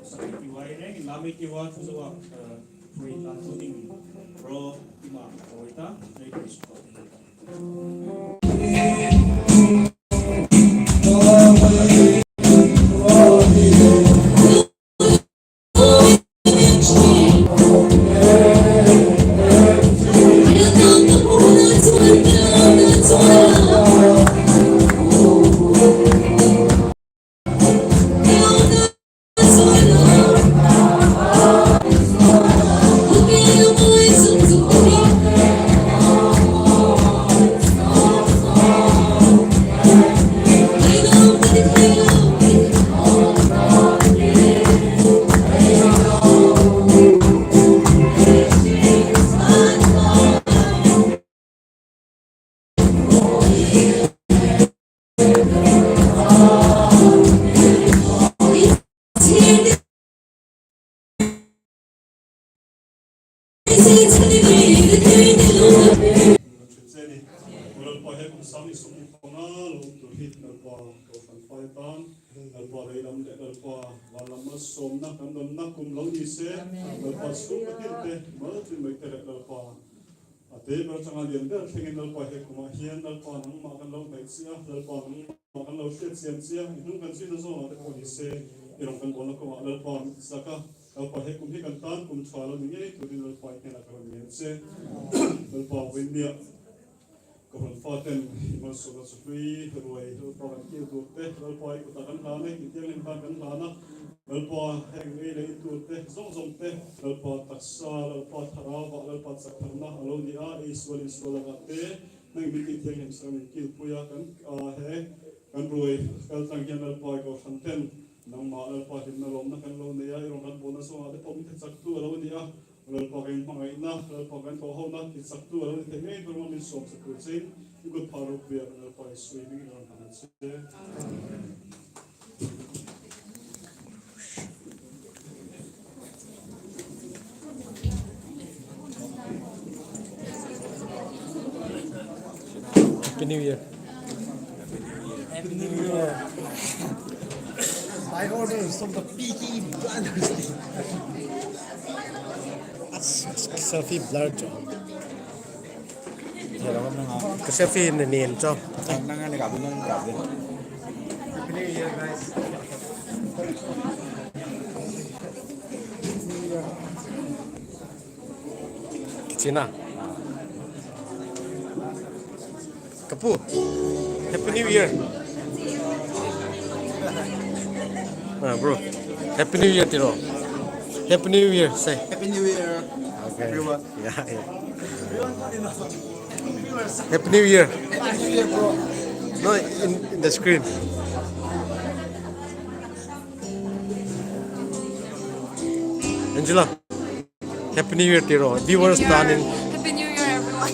Sakit iway na, lamit iwan sa suwa, tuwing lang tuning, bro, ima. Ate bercakap dia dah pengen lalpa hekuma hian lalpa nang makan lau baik sia lalpa nang makan lau shit sia itu kan sih naso ada polisi irong kan bola ko lalpa saka lalpa hekum hi kan tan kum chwala ni tu din lalpa ikena karon ni se lalpa windia ko han faten mas so so free ruai lalpa kan ki tu te lalpa ik ta kan lana ki tiang kan lana lalpa heng ni le tu te zong te lalpa taksa lalpa tharawa lalpa sakharna alo ni a iswal ka te nang mi ti tiang hem sang ki puya kan he kan ruai kal tang yan lalpa ko santen nang ma lalpa hin na lom na kan lo ne ya irong kan bona so ade pom te sak tu alo ni a lalpa kan mangai na lalpa kan ko ho na ti sak tu alo ni te ngai per min som sa ku sein ku paro pia lalpa swimming ron kan se Happy New Year. Happy New Year. My orders from the Peaky Brothers. Selfie blur cho. Hello, Cái selfie này nền cho. nangan ni kabin ng kabin. Happy New Year guys. Kicina. Kapu. Happy New Year. Bro. Happy New Year Tiro. Happy New Year say. Happy New Year, Okay. everyone. Yeah. Happy New Year. Happy New Year, bro. No, in the screen. Angela. Happy New Year Tiro. Viewers planning. Happy New Year, everyone.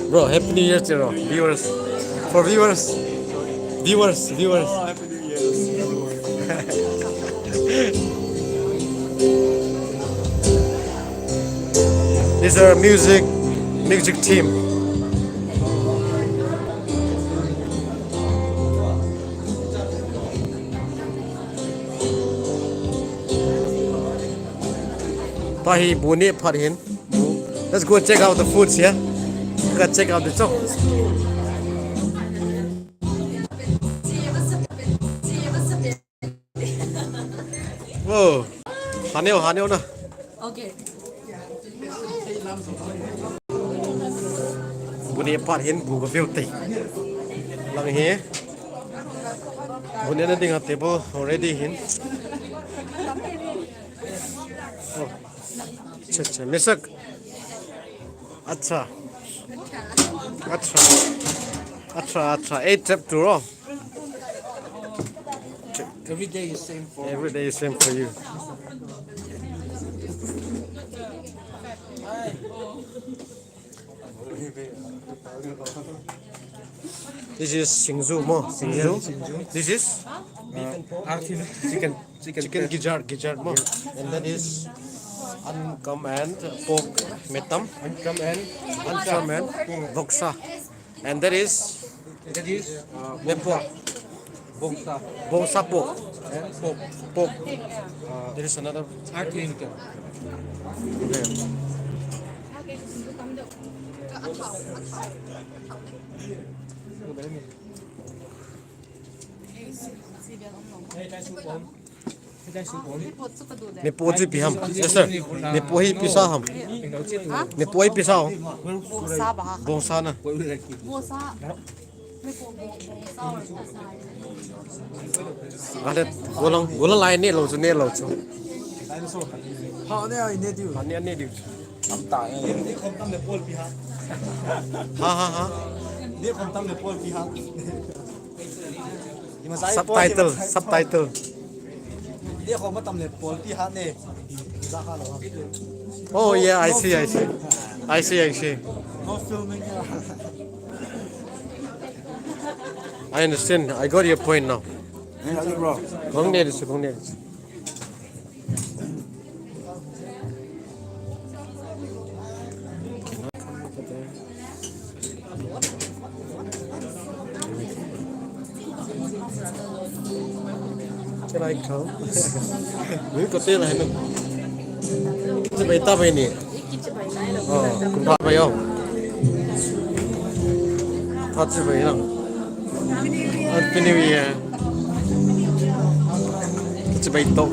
Bro, Happy New Year Tiro. Viewers. For viewers. Viewers. Happy New Year, These are music team. Pahi buni parhin. Let's go check out the foods here. Let's check out the top. Whoa. Haneo na. Okay. Buni parhin bu view tay. Lang here. Buni na ding table already hin. Oh. अच्छा मिसक अच्छा eight step to roll. Every day is same for Every day is same for you. This is Singzu mo. Singzu. This is chicken gijar mo. And that is ankam and pork metam. Ankam and boksa. And that is pork. Boksa pork. and pork. Pork. There is another. Okay. Okay. Ni po ji pi ham. Yes sir. Ni po hi pi sa ham. Ni po hi pi sa. Bộ sa bà hả? Bong sa na. Bộ sa. Mấy bộ bộ sa rồi bộ sa. Ada golang lain ni lo chu ne lo chu. Họ này ai nè tiêu. Ani di. Tắm tải. Đi không tắm được bol pi ha. Ha. Đi không tắm được bol pi ha. Subtitle. Đi không tắm được bol pi ha nè. Oh yeah, I see. No filming nha. I understand. I got your point now. Hey, how's it, bro? Gong ne dis. Can I come? Mình có tên là hay không? Sẽ bay ta bay nè. Cũng thoát bay không? Thoát sẽ bay không? Happy New Year. Sẽ bay tốt.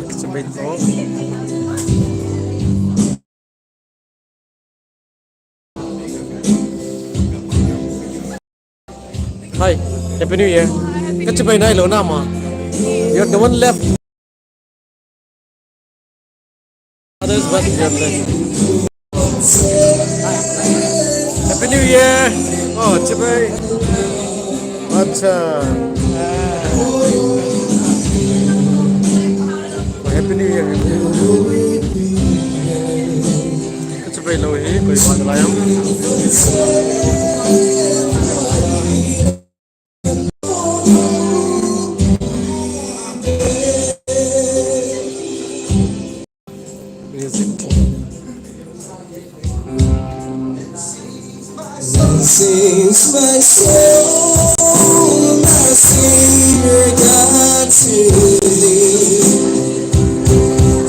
Hi, Happy New Year. Cái sẽ bay này lâu nào mà? You're the one left. Others but you're left. Happy New Year. Oh, Chibai. Acha. Happy New Year. Chibai lo hi koi baat lai hum. Sings my soul, my Savior God to thee.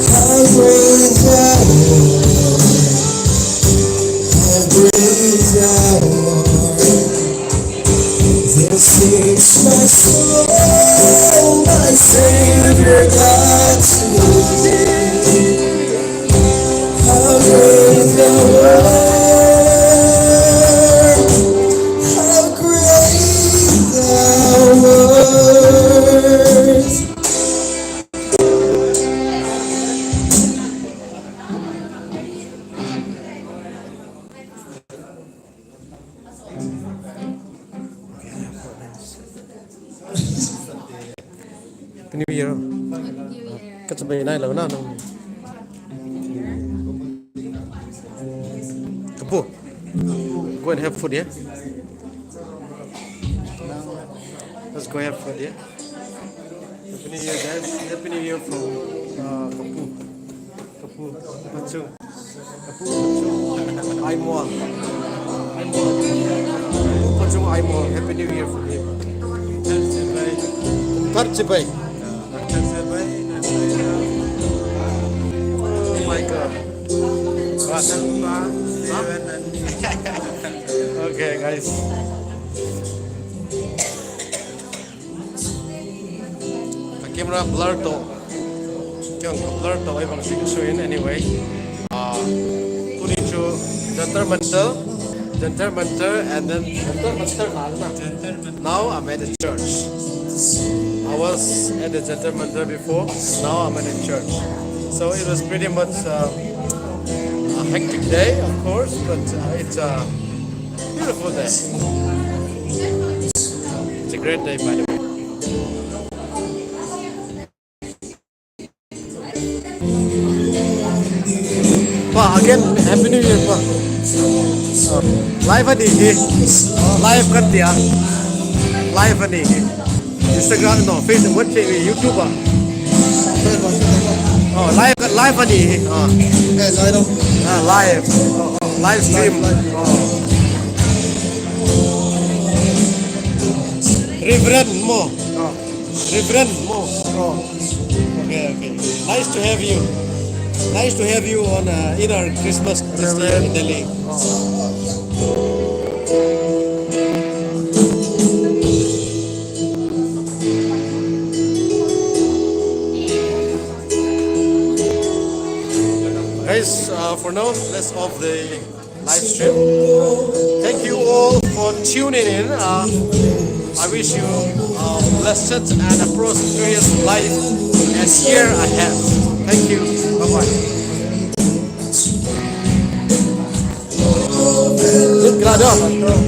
How great thou art, how great thou art. This sings my soul, my Savior God to thee. How great thou art. Happy New Year. Cái sẽ bay này lâu nào đâu. Kapu. Go and have food, yeah? Let's go have food, yeah? Happy New Year, guys. Happy New Year from Kapu. Pachung. Aimwa. Pachung Aimwa. Happy New Year from him. Tarchibay. Oh my God. Okay, guys. The camera blur to. Blur to. I will show you anyway. Put into Jantar Mantar, and then now I'm at the church. I was at the Jantar Mantar before. Now I'm at the church. So it was pretty much a hectic day, of course, but it's a beautiful day. It's a great day, by the way. Pa, again, Happy New Year, pa. Live ani hi. Live kan dia. Live ani hi. Instagram no, Facebook, what YouTube ah. Oh, live ani hi. Yes, I know. Live. Live stream. Reverend Mo. Reverend Mo. Okay. Nice to have you. Nice to have you on in our Christmas this year in Delhi. for now, let's off the live stream. Thank you all for tuning in. I wish you a blessed and a prosperous life and year ahead. Thank you. Bye bye. Good,